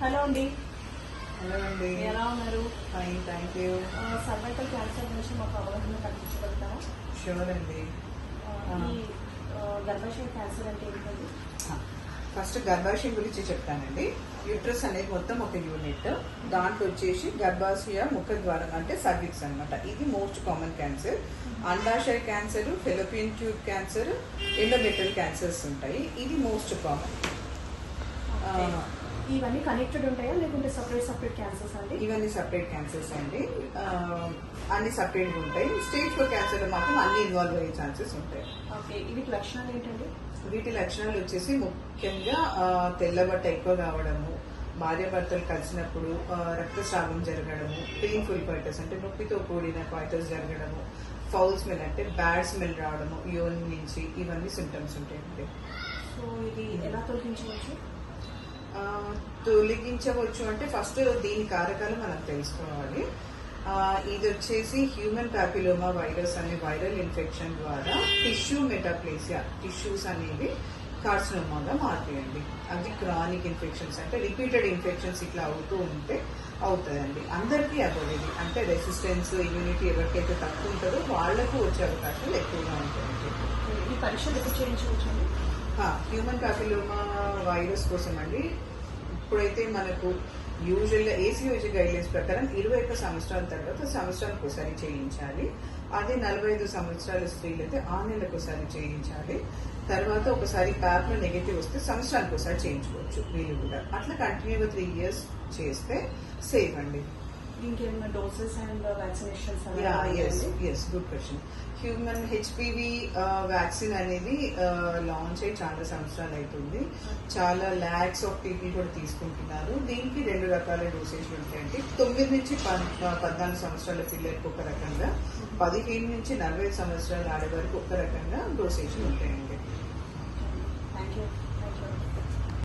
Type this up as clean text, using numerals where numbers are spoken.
Hello అండి. Hello అండి, ఎలా ఉన్నారు? Fine, thank you. Cervical cancer గురించి మాకు అవగాహన కల్పించగలుగుతారా? షూర్ అండి. ఈ గర్భాశయ క్యాన్సర్ అంటే ఏంటండి? ఫస్ట్ గర్భాశయం గురించి చెప్తానండి. యూట్రస్ అనేది మొత్తం ఒక యూనిట్. దాంట్లో వచ్చేసి గర్భాశయ ముఖద్వారం అంటే సర్విక్స్ అనమాట. ఇది మోస్ట్ కామన్ క్యాన్సర్. అండాశయ cancer, fallopian tube cancer, endometrial cancers ఉంటాయి. ఇది మోస్ట్ కామన్. ఇవన్నీ కనెక్టెడ్ ఉంటాయా లేకుంటే సపరేట్ క్యాన్సర్స్ అండి? ఇవన్నీ సపరేట్ క్యాన్సర్స్ అండి. అన్ని సపరేట్గా ఉంటాయి. స్టేజ్ 4 క్యాన్సర్లో మాత్రం అన్ని ఇన్వాల్వ్ అయ్యే ఛాన్సెస్ ఉంటాయి. ఓకే, వీటి లక్షణాలు ఏంటండి? వీటి లక్షణాలు వచ్చేసి ముఖ్యంగా తెల్లబట్ట ఎక్కువ కావడము, భార్యాభర్తలు కలిసినప్పుడు రక్తస్రావం జరగడము, పెయిన్ఫుల్ క్వైటస్ అంటే నొప్పితో కూడిన క్వైటస్ జరగడము, ఫౌల్ స్మెల్ అంటే బ్యాడ్ స్మెల్ రావడము యూరిన్ నుంచి, ఇవన్నీ సిమ్టమ్స్ ఉంటాయండి. సో ఇది ఎలా తొలగించవచ్చు? తొలగించవచ్చు అంటే ఫస్ట్ దీని కారకాలు మనం తెలుసుకోవాలి. ఇది వచ్చేసి హ్యూమన్ ప్యాపిలోమా వైరస్ అనే వైరల్ ఇన్ఫెక్షన్ ద్వారా టిష్యూ మెటాప్లేసియా, టిష్యూస్ అనేవి కార్సినోమాగా మారుతాయండి. అది క్రానిక్ ఇన్ఫెక్షన్స్ అంటే రిపీటెడ్ ఇన్ఫెక్షన్స్ ఇట్లా అవుతూ ఉంటే అవుతుందండి. అందరికీ అవ్వలేదు అంటే రెసిస్టెన్స్ ఇమ్యూనిటీ ఎవరికైతే తక్కువ ఉంటుందో వాళ్లకు వచ్చే అవకాశాలు ఎక్కువగా ఉంటాయండి. ఈ పరీక్షలు ఎప్పుడు చేయించవచ్చండి? హ్యూమన్ ప్యాపిలోమా వైరస్ కోసం అండి ఇప్పుడైతే మనకు యూజువల్గా ACOG గైడ్లైన్స్ ప్రకారం 21 సంవత్సరాల తర్వాత సంవత్సరానికి ఒకసారి చేయించాలి. అదే 45 సంవత్సరాల స్త్రీలు అయితే 6 నెలలకు ఒకసారి చేయించాలి. తర్వాత ఒకసారి ప్యాప్లో నెగిటివ్ వస్తే సంవత్సరానికి ఒకసారి చేయించుకోవచ్చు వీళ్ళు కూడా. అట్లా కంటిన్యూగా 3 years చేస్తే సేఫ్ అండి. ఇంకేమైనా doses and vaccinations? Yes, good question. Human HPV vaccine అనేది లాంచ్ అయ్యి చాలా సంవత్సరాలు అవుతుంది. చాలా lakhs ఆఫ్ పీపుల్ కూడా తీసుకుంటున్నారు. దీనికి 2 రకాల డోసేజ్లు ఉంటాయండి. 9 నుంచి 14 సంవత్సరాల పిల్లలకు ఒక రకంగా, 15 నుంచి 45 సంవత్సరాల ఆడవారికి ఒక రకంగా డోసేజ్లు ఉంటాయండి. Thank you.